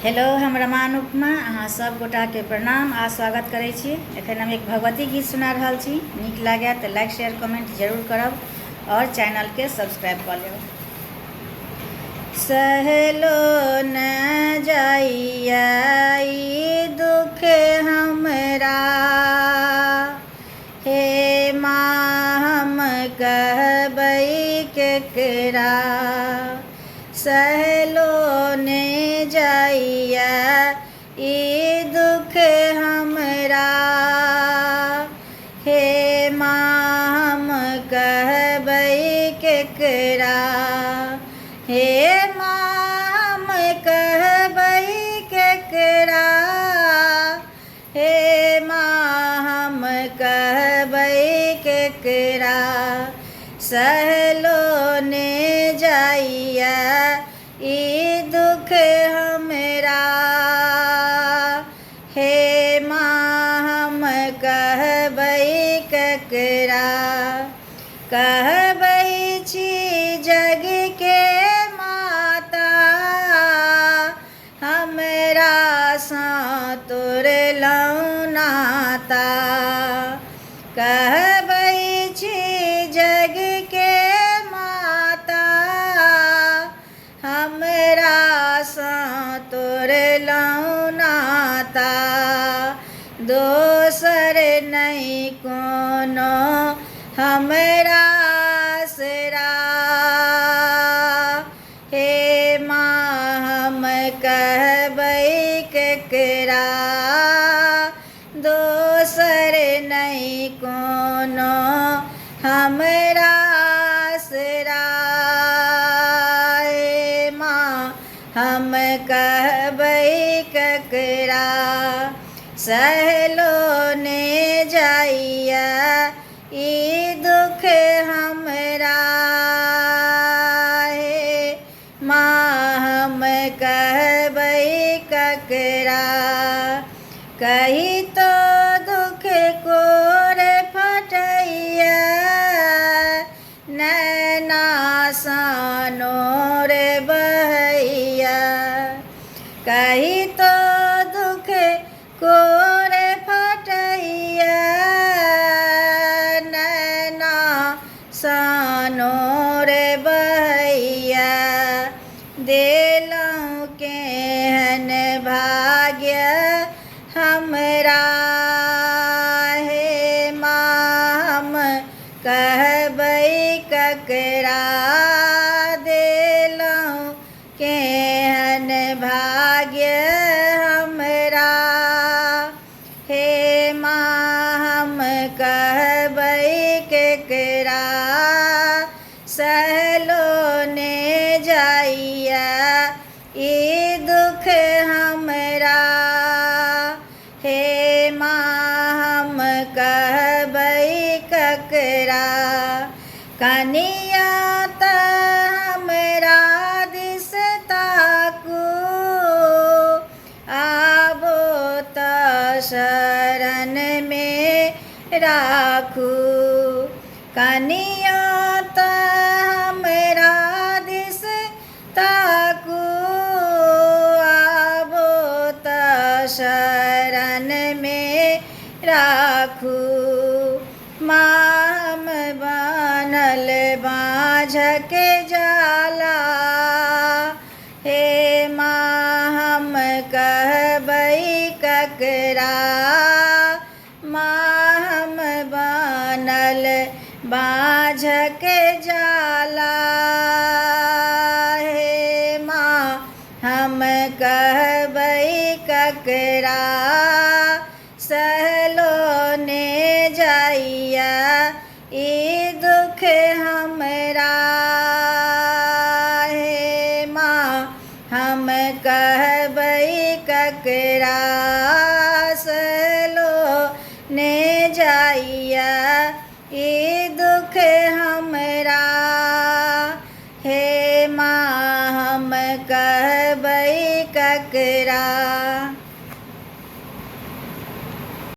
Hello, हम रमा अनुपमा अहाँ सब गोटा के प्रणाम आ स्वागत करै छी। एखन हम एक भगवती गीत सुना रहल छी। नीक लागे तो लाइक शेयर कमेंट जरूर करब और चैनल के सब्सक्राइब कर लेब। सहलो न जाइया ई दुख हमरा, हे माँ हम कहबै केकरा। सहलो ने जाइया ई दुख हमरा, हे माँ हम कहबै केकरा। हे माँ हम कहबै केकरा, हे माँ हम कहबै केकरा। सहलो ने जाइया ई दुख हमरा, हे माँ हम कहबै केकरा। कहबै छी जग के माता, हमरा सँ तोड़लहुँ नाता। कहबै छी जग के माता, हमरा सँ तोड़लहुँ नाता। दोसर नहीं कोनो हमरा आसरा, हे माँ हम कहबै केकरा। दोसर नहीं कोनो हमरा आसरा, हे माँ हम कहबै केकरा। सहलो ने जाइया ई दुख हमरा, हे माँ हम कहबै केकरा। कही तो दुख कोर फटैया, नैना सँ नोर बहैया। कही तो दुख कोर फटैया, नैना सँ नोर बहैया। देलहुँ केहन भाग्य हमरा, हे माँ हम कहबै केकरा। देलहुँ केहन भाग्य हमरा, हे माँ हम कहबै केकरा। सहलो ने जाइया ई दुख हमरा, हे माँ हम कहबै केकरा। कनिया त हमरा दिस ताकू, आबो त शरण में राखू। कनिया त हमरा दिस ताकू, आबो त शरण में राखू। माँ हम बनल बाँझक जाला, हे माँ हम कहबै केकरा। माँ हम बनल बाँझक जाला, हे माँ हम कहबै केकरा। सहलो ने जाइया ई दुख हमरा, हे माँ हम कहबै केकरा। सहलो ने जाइया ई